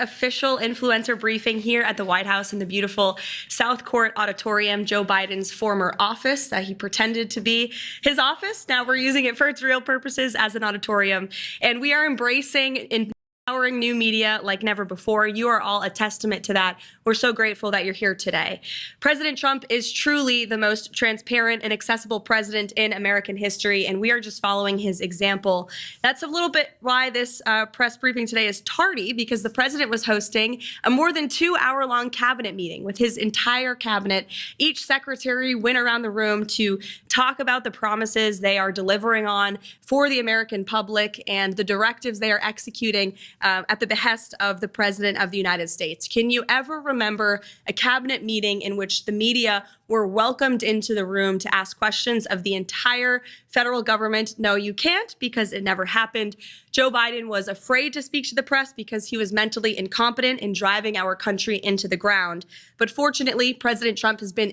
official influencer briefing here at the White House in the beautiful South Court Auditorium, Joe Biden's former office that he pretended to be his office. Now we're using it for its real purposes as an auditorium. And we are embracing empowering new media like never before. You are all a testament to that. We're so grateful that you're here today. President Trump is truly the most transparent and accessible president in American history, and we are just following his example. That's a little bit why this press briefing today is tardy, because the president was hosting a more than 2-hour-long cabinet meeting with his entire cabinet. Each secretary went around the room to talk about the promises they are delivering on for the American public and the directives they are executing at the behest of the President of the United States. Can you ever remember a cabinet meeting in which the media were welcomed into the room to ask questions of the entire federal government? No, you can't, because it never happened. Joe Biden was afraid to speak to the press because he was mentally incompetent in driving our country into the ground. But fortunately, President Trump has been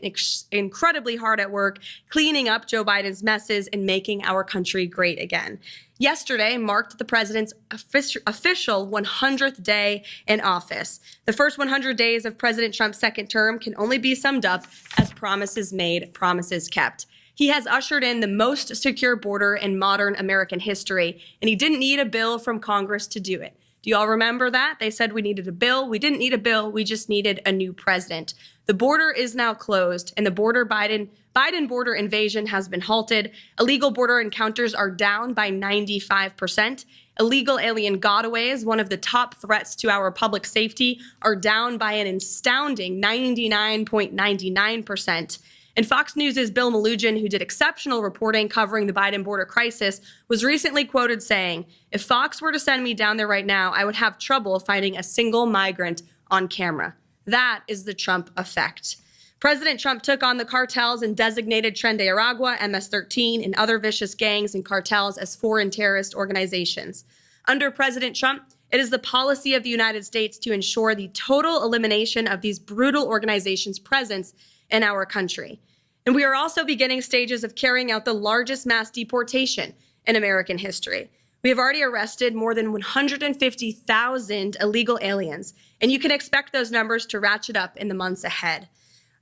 incredibly hard at work cleaning up Joe Biden's messes and making our country great again. Yesterday marked the president's official 100th day in office. The first 100 days of President Trump's second term can only be summed up as promises made, promises kept. He has ushered in the most secure border in modern American history, and he didn't need a bill from Congress to do it. Do you all remember that? They said we needed a bill. We didn't need a bill. We just needed a new president. The border is now closed, and the Biden border invasion has been halted. Illegal border encounters are down by 95%. Illegal alien gotaways, one of the top threats to our public safety, are down by an astounding 99.99%. And Fox News' Bill Melugin, who did exceptional reporting covering the Biden border crisis, was recently quoted saying, "If Fox were to send me down there right now, I would have trouble finding a single migrant on camera." That is the Trump effect. President Trump took on the cartels and designated Tren de Aragua, MS-13, and other vicious gangs and cartels as foreign terrorist organizations. Under President Trump, it is the policy of the United States to ensure the total elimination of these brutal organizations' presence in our country. And we are also beginning stages of carrying out the largest mass deportation in American history. We have already arrested more than 150,000 illegal aliens, and you can expect those numbers to ratchet up in the months ahead.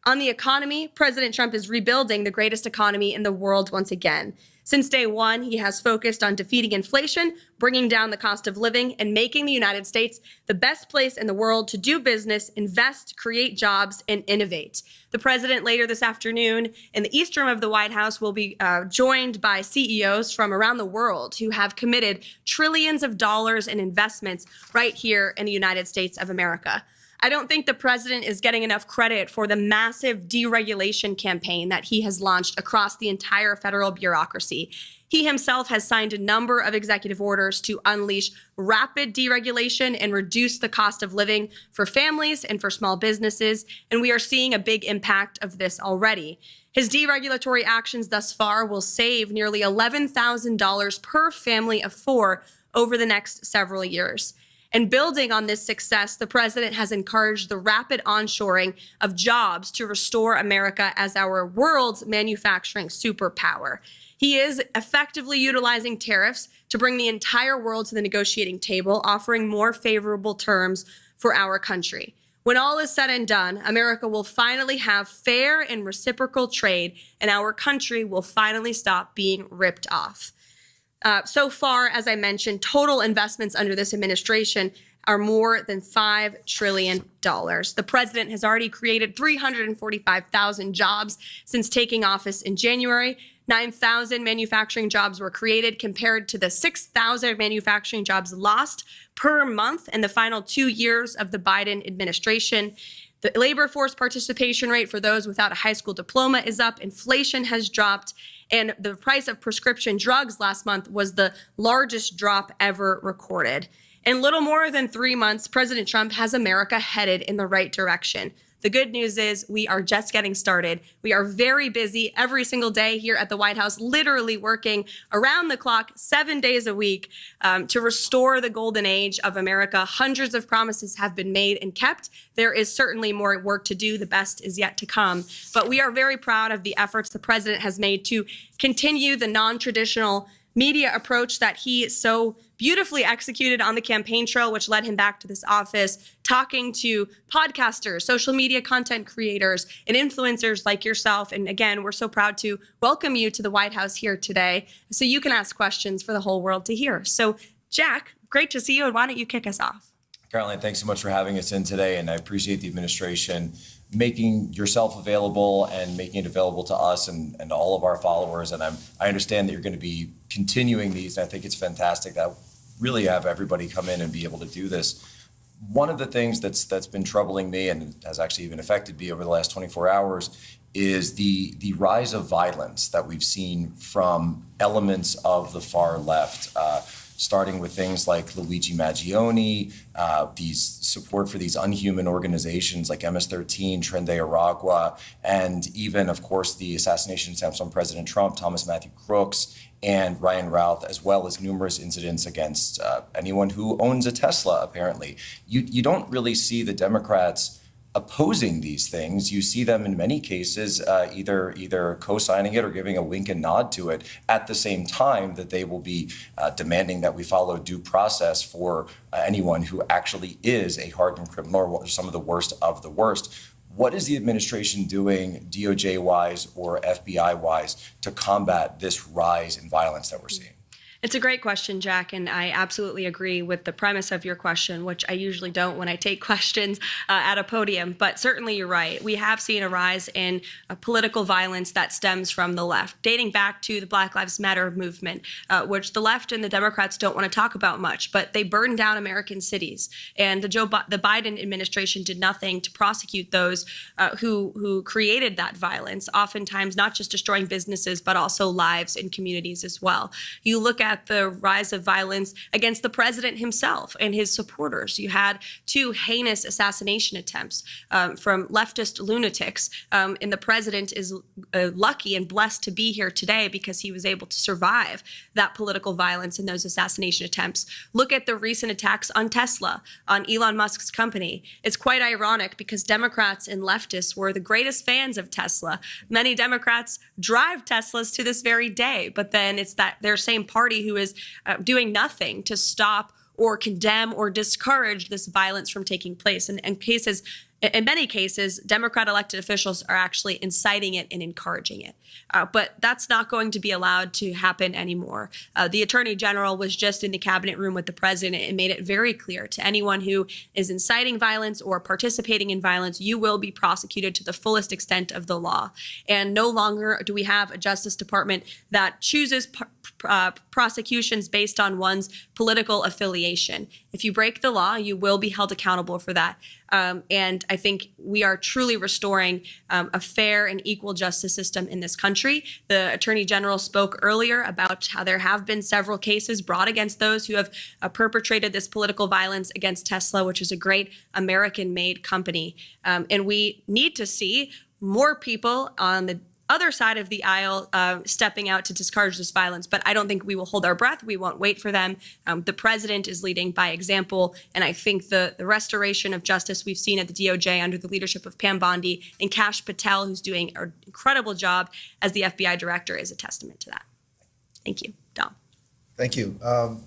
On the economy, President Trump is rebuilding the greatest economy in the world once again. Since day one, he has focused on defeating inflation, bringing down the cost of living, and making the United States the best place in the world to do business, invest, create jobs, and innovate. The president later this afternoon in the East Room of the White House will be joined by CEOs from around the world who have committed trillions of dollars in investments right here in the United States of America. I don't think the president is getting enough credit for the massive deregulation campaign that he has launched across the entire federal bureaucracy. He himself has signed a number of executive orders to unleash rapid deregulation and reduce the cost of living for families and for small businesses, and we are seeing a big impact of this already. His deregulatory actions thus far will save nearly $11,000 per family of 4 over the next several years. And building on this success, the president has encouraged the rapid onshoring of jobs to restore America as our world's manufacturing superpower. He is effectively utilizing tariffs to bring the entire world to the negotiating table, offering more favorable terms for our country. When all is said and done, America will finally have fair and reciprocal trade, and our country will finally stop being ripped off. So far, as I mentioned, total investments under this administration are more than $5 trillion. The president has already created 345,000 jobs since taking office in January. 9,000 manufacturing jobs were created compared to the 6,000 manufacturing jobs lost per month in the final 2 years of the Biden administration. The labor force participation rate for those without a high school diploma is up, inflation has dropped, and the price of prescription drugs last month was the largest drop ever recorded. In little more than 3 months, President Trump has America headed in the right direction. The good news is we are just getting started. We are very busy every single day here at the White House, literally working around the clock 7 days a week to restore the golden age of America. Hundreds of promises have been made and kept. There is certainly more work to do. The best is yet to come. But we are very proud of the efforts the president has made to continue the non-traditional media approach that he so beautifully executed on the campaign trail, which led him back to this office, talking to podcasters, social media content creators, and influencers like yourself. And again, we're so proud to welcome you to the White House here today so you can ask questions for the whole world to hear. So, Jack, great to see you, and why don't you kick us off? Karoline, thanks so much for having us in today, and I appreciate the administration making yourself available and making it available to us and all of our followers. And I understand that you're going to be continuing these, and I think it's fantastic that really have everybody come in and be able to do this. One of the things that's been troubling me and has actually even affected me over the last 24 hours is the rise of violence that we've seen from elements of the far left, starting with things like Luigi Maggioni, these support for these unhuman organizations like MS-13, Tren de Aragua, and even, of course, the assassination attempts on President Trump, Thomas Matthew Crooks, and Ryan Routh, as well as numerous incidents against anyone who owns a Tesla, apparently. You don't really see the Democrats opposing these things. You see them in many cases either co-signing it or giving a wink and nod to it at the same time that they will be demanding that we follow due process for anyone who actually is a hardened criminal or some of the worst of the worst. What is the administration doing, DOJ-wise or FBI-wise, to combat this rise in violence that we're seeing? It's a great question, Jack, and I absolutely agree with the premise of your question, which I usually don't when I take questions at a podium. But certainly you're right. We have seen a rise in political violence that stems from the left, dating back to the Black Lives Matter movement, which the left and the Democrats don't want to talk about much, but they burned down American cities. And the Biden administration did nothing to prosecute those who created that violence, oftentimes not just destroying businesses, but also lives and communities as well. You look at the rise of violence against the president himself and his supporters. You had two heinous assassination attempts from leftist lunatics, and the president is lucky and blessed to be here today because he was able to survive that political violence and those assassination attempts. Look at the recent attacks on Tesla, on Elon Musk's company. It's quite ironic because Democrats and leftists were the greatest fans of Tesla. Many Democrats drive Teslas to this very day, but then it's that their same party who is doing nothing to stop or condemn or discourage this violence from taking place. And in many cases, Democrat elected officials are actually inciting it and encouraging it. But that's not going to be allowed to happen anymore. The Attorney General was just in the cabinet room with the president and made it very clear to anyone who is inciting violence or participating in violence, you will be prosecuted to the fullest extent of the law. And no longer do we have a Justice Department that chooses prosecutions based on one's political affiliation. If you break the law, you will be held accountable for that. And I think we are truly restoring a fair and equal justice system in this country. The Attorney General spoke earlier about how there have been several cases brought against those who have perpetrated this political violence against Tesla, which is a great American-made company. And we need to see more people on the other side of the aisle stepping out to discourage this violence. But I don't think we will hold our breath. We won't wait for them. The president is leading by example. And I think the restoration of justice we've seen at the DOJ under the leadership of Pam Bondi and Kash Patel, who's doing an incredible job as the FBI director, is a testament to that. Thank you. Dom. Thank you.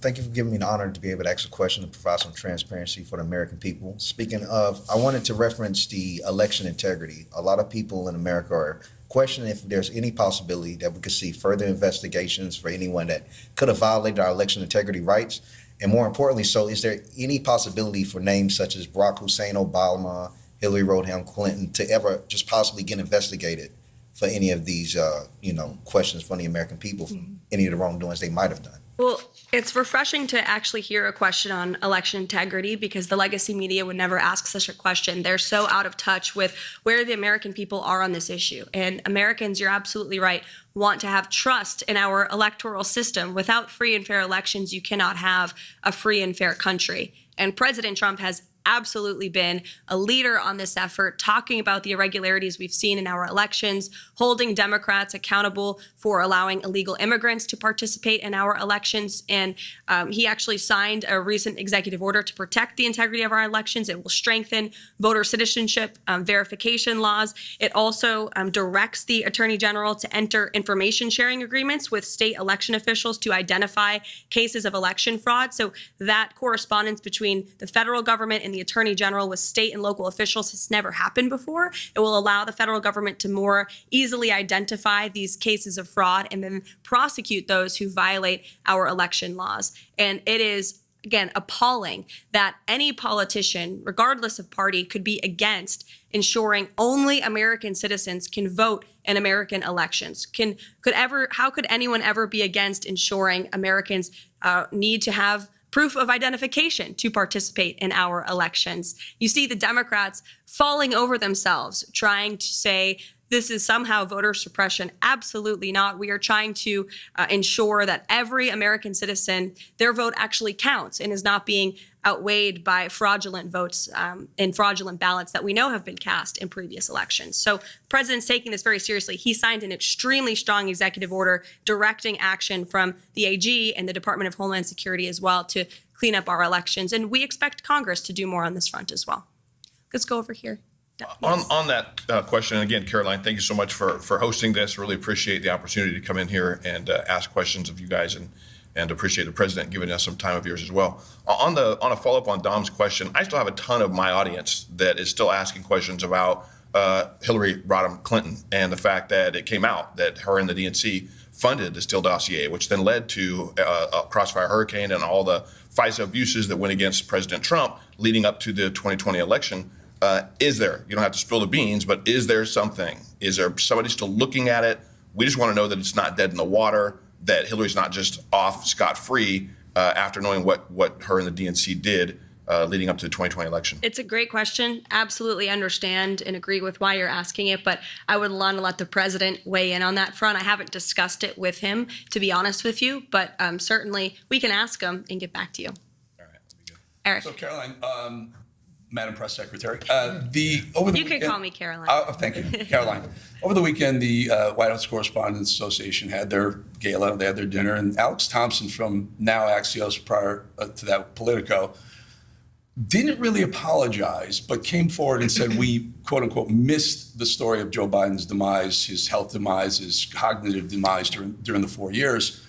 Thank you for giving me the honor to be able to ask a question and provide some transparency for the American people. Speaking of, I wanted to reference the election integrity. A lot of people in America are questioning if there's any possibility that we could see further investigations for anyone that could have violated our election integrity rights. And more importantly, so is there any possibility for names such as Barack Hussein Obama, Hillary Rodham Clinton to ever just possibly get investigated for any of these, questions from the American people, for any of the wrongdoings they might have done? Well, it's refreshing to actually hear a question on election integrity because the legacy media would never ask such a question. They're so out of touch with where the American people are on this issue. And Americans, you're absolutely right, want to have trust in our electoral system. Without free and fair elections, you cannot have a free and fair country. And President Trump has absolutely been a leader on this effort, talking about the irregularities we've seen in our elections, holding Democrats accountable for allowing illegal immigrants to participate in our elections. And he actually signed a recent executive order to protect the integrity of our elections. It will strengthen voter citizenship verification laws. It also directs the Attorney General to enter information sharing agreements with state election officials to identify cases of election fraud. So that correspondence between the federal government and the Attorney General with state and local officials has never happened before. It will allow the federal government to more easily identify these cases of fraud and then prosecute those who violate our election laws. And it is, again, appalling that any politician, regardless of party, could be against ensuring only American citizens can vote in American elections. How could anyone ever be against ensuring Americans need to have proof of identification to participate in our elections? You see the Democrats falling over themselves, trying to say this is somehow voter suppression. Absolutely not. We are trying to ensure that every American citizen, their vote actually counts and is not being outweighed by fraudulent votes and fraudulent ballots that we know have been cast in previous elections. So the president's taking this very seriously. He signed an extremely strong executive order directing action from the AG and the Department of Homeland Security as well to clean up our elections. And we expect Congress to do more on this front as well. Let's go over here. On that question, and again, Karoline, thank you so much for hosting this. Really appreciate the opportunity to come in here and ask questions of you guys, and appreciate the president giving us some time of yours as well. On a follow-up on Dom's question, I still have a ton of my audience that is still asking questions about Hillary Rodham Clinton and the fact that it came out that her and the DNC funded the Steele dossier, which then led to a Crossfire Hurricane and all the FISA abuses that went against President Trump leading up to the 2020 election. Is there, you don't have to spill the beans, but is there something? Is there somebody still looking at it? We just want to know that it's not dead in the water, that Hillary's not just off scot-free after knowing what her and the DNC did leading up to the 2020 election. It's a great question. Absolutely understand and agree with why you're asking it, but I would want to let the president weigh in on that front. I haven't discussed it with him, to be honest with you, but certainly we can ask him and get back to you. All right, that'd be good. Eric. So, Caroline, Madam Press Secretary, You can call me Caroline. Thank you, Caroline. Over the weekend, the White House Correspondents Association had their gala, they had their dinner, and Alex Thompson from now Axios, prior to that Politico, didn't really apologize, but came forward and said we, quote unquote, missed the story of Joe Biden's demise, his health demise, his cognitive demise during the 4 years.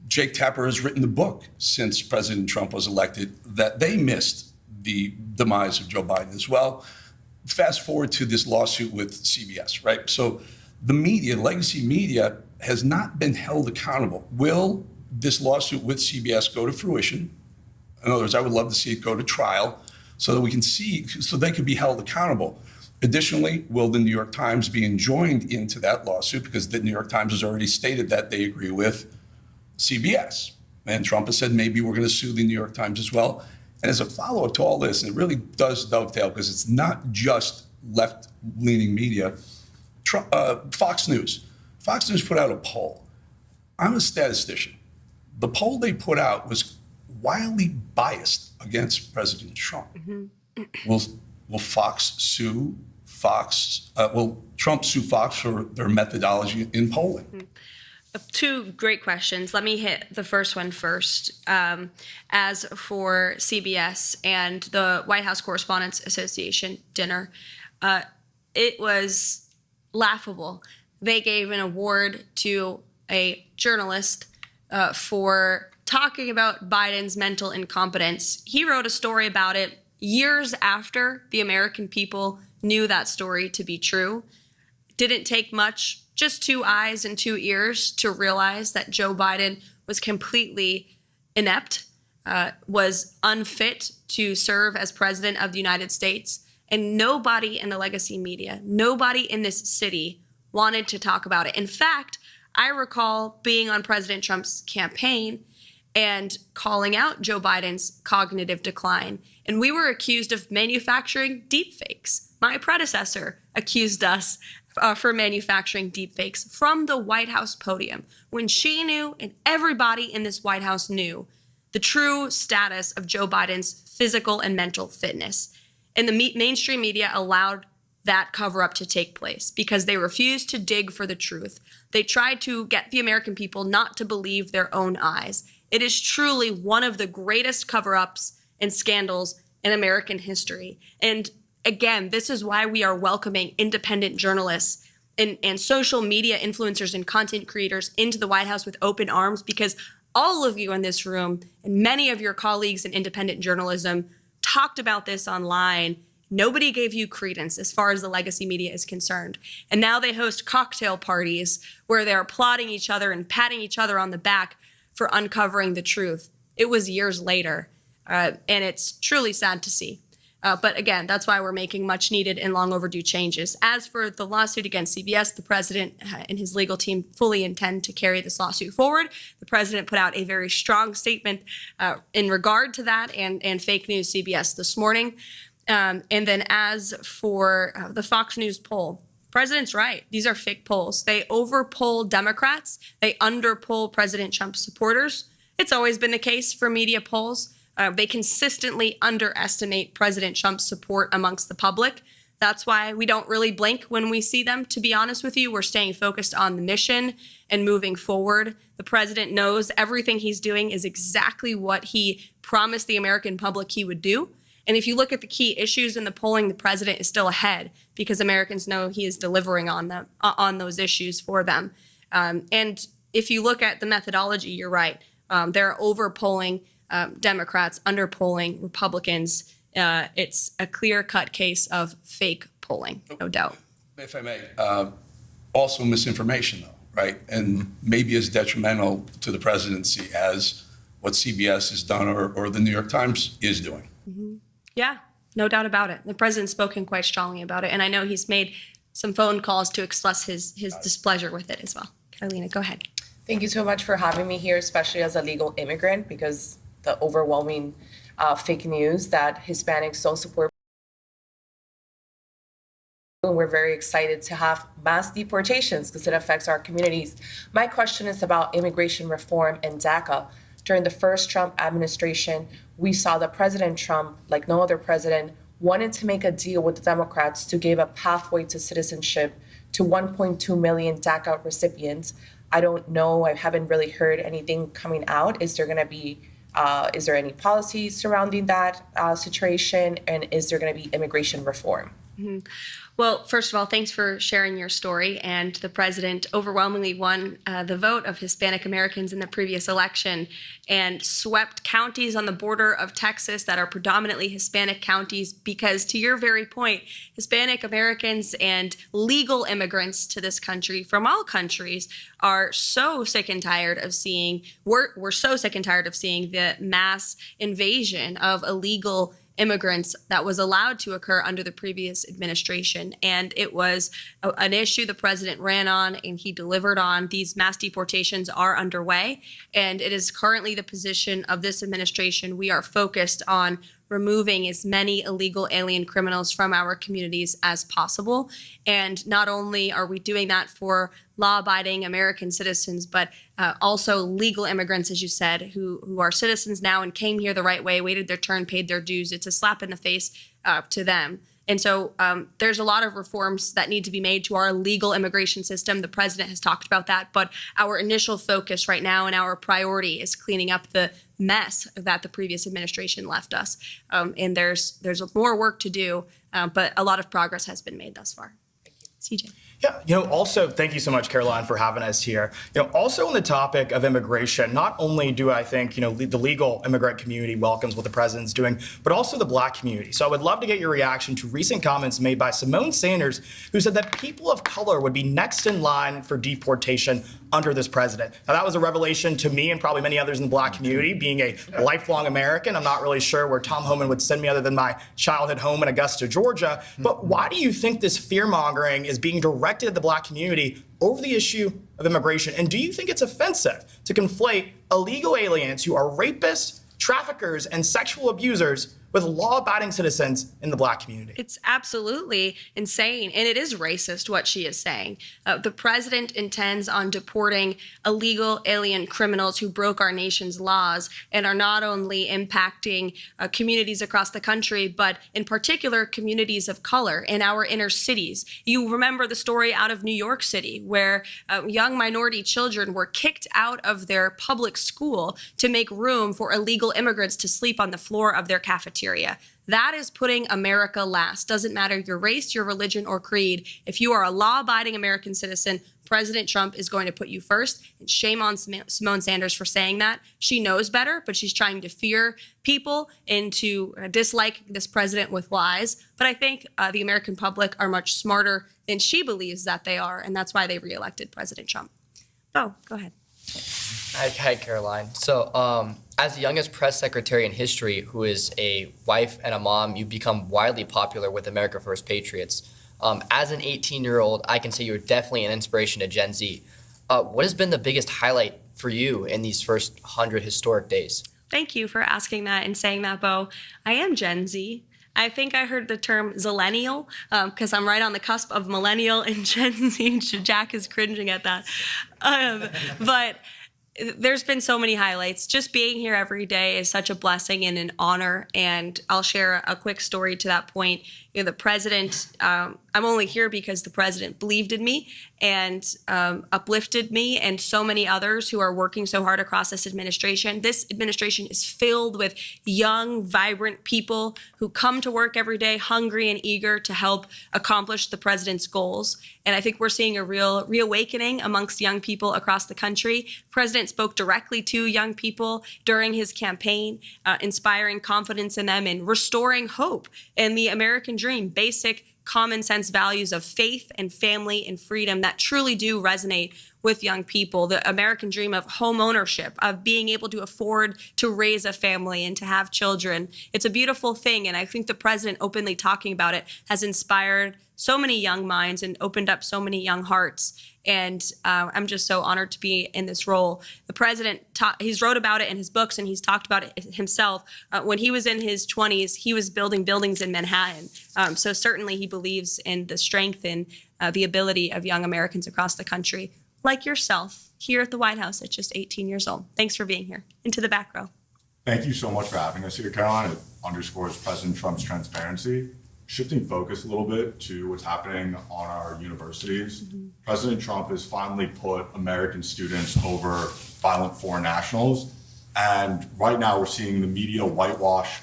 Jake Tapper has written the book since President Trump was elected that they missed the demise of Joe Biden as well. Fast forward to this lawsuit with CBS, right? So the media, legacy media, has not been held accountable. Will this lawsuit with CBS go to fruition? In other words, I would love to see it go to trial so that we can see, so they can be held accountable. Additionally, will the New York Times be enjoined into that lawsuit? Because the New York Times has already stated that they agree with CBS. And Trump has said maybe we're going to sue the New York Times as well. And as a follow-up to all this, and it really does dovetail because it's not just left-leaning media, Fox News. Fox News put out a poll. I'm a statistician. The poll they put out was wildly biased against President Trump. Mm-hmm. Will Fox sue Fox? Will Trump sue Fox for their methodology in polling? Mm-hmm. Two great questions. Let me hit the first one first. As for CBS and the White House Correspondents Association dinner, it was laughable. They gave an award to a journalist for talking about Biden's mental incompetence. He wrote a story about it years after the American people knew that story to be true. Didn't take much, just 2 eyes and 2 ears to realize that Joe Biden was completely inept, was unfit to serve as president of the United States. And nobody in the legacy media, nobody in this city wanted to talk about it. In fact, I recall being on President Trump's campaign and calling out Joe Biden's cognitive decline. And we were accused of manufacturing deepfakes. My predecessor accused us for manufacturing deepfakes from the White House podium when she knew and everybody in this White House knew the true status of Joe Biden's physical and mental fitness. And the mainstream media allowed that cover up to take place because they refused to dig for the truth. They tried to get the American people not to believe their own eyes. It is truly one of the greatest cover-ups and scandals in American history. And again, this is why we are welcoming independent journalists and social media influencers and content creators into the White House with open arms, because all of you in this room and many of your colleagues in independent journalism talked about this online. Nobody gave you credence as far as the legacy media is concerned. And now they host cocktail parties where they're applauding each other and patting each other on the back for uncovering the truth. It was years later, and it's truly sad to see. But again, that's why we're making much needed and long overdue changes. As for the lawsuit against CBS, the president and his legal team fully intend to carry this lawsuit forward. The president put out a very strong statement in regard to that and fake news CBS this morning. And then as for the Fox News poll, president's right. These are fake polls. They overpoll Democrats. They underpoll President Trump's supporters. It's always been the case for media polls. They consistently underestimate President Trump's support amongst the public. That's why we don't really blink when we see them, to be honest with you. We're staying focused on the mission and moving forward. The president knows everything he's doing is exactly what he promised the American public he would do. And if you look at the key issues in the polling, the president is still ahead because Americans know he is delivering on them, on those issues for them. And if you look at the methodology, you're right. They're overpolling Democrats, underpolling Republicans. It's a clear-cut case of fake polling, no doubt. If I may, also misinformation, though, right? And maybe as detrimental to the presidency as what CBS has done or the New York Times is doing. Mm-hmm. Yeah, no doubt about it. The president's spoken quite strongly about it, and I know he's made some phone calls to express his displeasure with it as well. Carolina, go ahead. Thank you so much for having me here, especially as a legal immigrant, because the overwhelming fake news that Hispanics don't support. We're very excited to have mass deportations because it affects our communities. My question is about immigration reform and DACA. During the first Trump administration, we saw that President Trump, like no other president, wanted to make a deal with the Democrats to give a pathway to citizenship to 1.2 million DACA recipients. I don't know, I haven't really heard anything coming out. Is there any policies surrounding that situation? And is there going to be immigration reform? Mm-hmm. Well, first of all, thanks for sharing your story. And the president overwhelmingly won the vote of Hispanic Americans in the previous election and swept counties on the border of Texas that are predominantly Hispanic counties because, to your very point, Hispanic Americans and legal immigrants to this country from all countries are so sick and tired of seeing, we're so sick and tired of seeing the mass invasion of illegal immigrants that was allowed to occur under the previous administration. And it was an issue the president ran on and he delivered on. These mass deportations are underway, and it is currently the position of this administration. We are focused on removing as many illegal alien criminals from our communities as possible. And not only are we doing that for law-abiding American citizens, but also legal immigrants, as you said, who are citizens now and came here the right way, waited their turn, paid their dues. It's a slap in the face to them. And so there's a lot of reforms that need to be made to our legal immigration system. The president has talked about that, but our initial focus right now and our priority is cleaning up the mess that the previous administration left us. And there's more work to do, but a lot of progress has been made thus far. Thank you. CJ. Yeah, also, thank you so much, Caroline, for having us here. Also on the topic of immigration, not only do I think, the legal immigrant community welcomes what the president's doing, but also the Black community. So I would love to get your reaction to recent comments made by Simone Sanders, who said that people of color would be next in line for deportation under this president. Now, that was a revelation to me and probably many others in the Black community. Being a lifelong American, I'm not really sure where Tom Homan would send me other than my childhood home in Augusta, Georgia. But why do you think this fear-mongering is being directed at the Black community over the issue of immigration? And do you think it's offensive to conflate illegal aliens who are rapists, traffickers, and sexual abusers with law-abiding citizens in the Black community. It's absolutely insane, and it is racist what she is saying. The president intends on deporting illegal alien criminals who broke our nation's laws and are not only impacting communities across the country, but in particular communities of color in our inner cities. You remember the story out of New York City where young minority children were kicked out of their public school to make room for illegal immigrants to sleep on the floor of their cafeteria. That is putting America last. Doesn't matter your race, your religion, or creed. If you are a law-abiding American citizen, President Trump is going to put you first. And shame on Simone Sanders for saying that. She knows better, but she's trying to fear people into disliking this president with lies. But I think the American public are much smarter than she believes that they are, and that's why they reelected President Trump. Oh, go ahead. Hi, Caroline. So, as the youngest press secretary in history who is a wife and a mom, you've become widely popular with America First Patriots. As an 18-year-old, I can say you're definitely an inspiration to Gen Z. What has been the biggest highlight for you in these first 100 historic days? Thank you for asking that and saying that, Bo. I am Gen Z. I think I heard the term zillennial because I'm right on the cusp of millennial and Gen Z. Jack is cringing at that. But there's been so many highlights. Just being here every day is such a blessing and an honor. And I'll share a quick story to that point. You know, the president, I'm only here because the president believed in me and uplifted me and so many others who are working so hard across this administration. This administration is filled with young, vibrant people who come to work every day hungry and eager to help accomplish the president's goals. And I think we're seeing a real reawakening amongst young people across the country. The president spoke directly to young people during his campaign, inspiring confidence in them and restoring hope in the American dream, basic common sense values of faith and family and freedom that truly do resonate with young people. The American dream of home ownership, of being able to afford to raise a family and to have children. It's a beautiful thing. And I think the president openly talking about it has inspired so many young minds and opened up so many young hearts. And I'm just so honored to be in this role. The president, he's wrote about it in his books and he's talked about it himself. When he was in his 20s, he was building buildings in Manhattan. So certainly he believes in the strength and the ability of young Americans across the country, like yourself, here at the White House at just 18 years old. Thanks for being here. Into the back row. Thank you so much for having us here, Caroline. It underscores President Trump's transparency. Shifting focus a little bit to what's happening on our universities, President Trump has finally put American students over violent foreign nationals. And right now we're seeing the media whitewash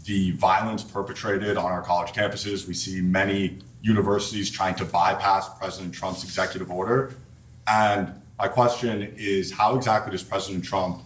the violence perpetrated on our college campuses. We see many universities trying to bypass President Trump's executive order. And my question is, how exactly does President Trump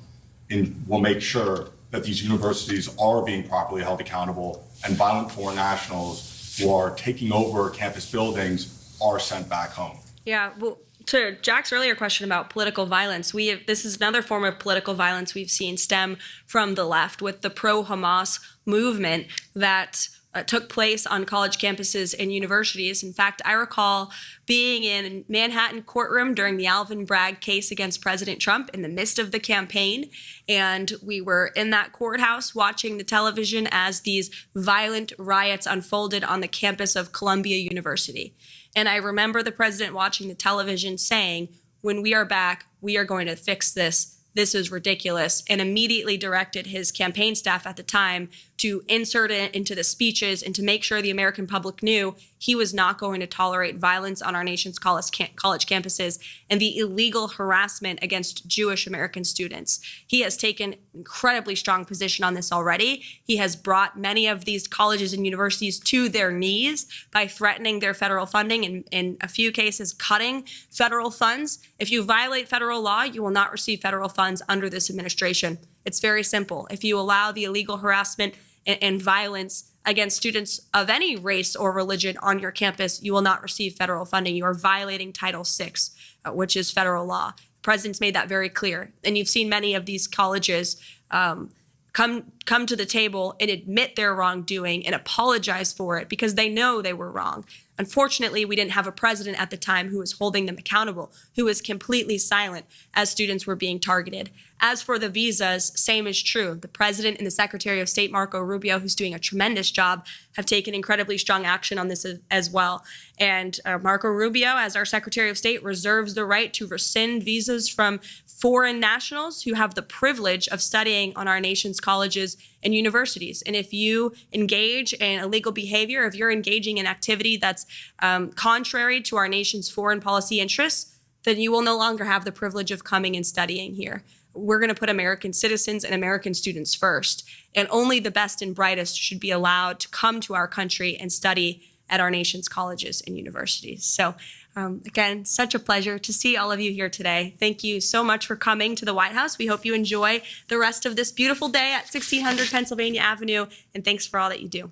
will make sure that these universities are being properly held accountable and violent foreign nationals who are taking over campus buildings are sent back home? Yeah, well, to Jack's earlier question about political violence, this is another form of political violence we've seen stem from the left with the pro-Hamas movement that took place on college campuses and universities. In fact, I recall being in a Manhattan courtroom during the Alvin Bragg case against President Trump in the midst of the campaign. And we were in that courthouse watching the television as these violent riots unfolded on the campus of Columbia University. And I remember the president watching the television saying, when we are back, we are going to fix this. This is ridiculous, and immediately directed his campaign staff at the time to insert it into the speeches and to make sure the American public knew he was not going to tolerate violence on our nation's college campuses and the illegal harassment against Jewish American students. He has taken incredibly strong position on this already. He has brought many of these colleges and universities to their knees by threatening their federal funding and in a few cases cutting federal funds. If you violate federal law, you will not receive federal funds under this administration. It's very simple. If you allow the illegal harassment and violence against students of any race or religion on your campus, you will not receive federal funding. You are violating Title VI, which is federal law. The president's made that very clear. And you've seen many of these colleges come to the table and admit their wrongdoing and apologize for it because they know they were wrong. Unfortunately, we didn't have a president at the time who was holding them accountable, who was completely silent as students were being targeted. As for the visas, same is true. The president and the Secretary of State, Marco Rubio, who's doing a tremendous job, have taken incredibly strong action on this as well. And Marco Rubio, as our Secretary of State, reserves the right to rescind visas from foreign nationals who have the privilege of studying on our nation's colleges and universities. And if you engage in illegal behavior, if you're engaging in activity that's contrary to our nation's foreign policy interests, then you will no longer have the privilege of coming and studying here. We're going to put American citizens and American students first, and only the best and brightest should be allowed to come to our country and study at our nation's colleges and universities. So again, such a pleasure to see all of you here today. Thank you so much for coming to the White House. We hope you enjoy the rest of this beautiful day at 1600 Pennsylvania Avenue, and thanks for all that you do.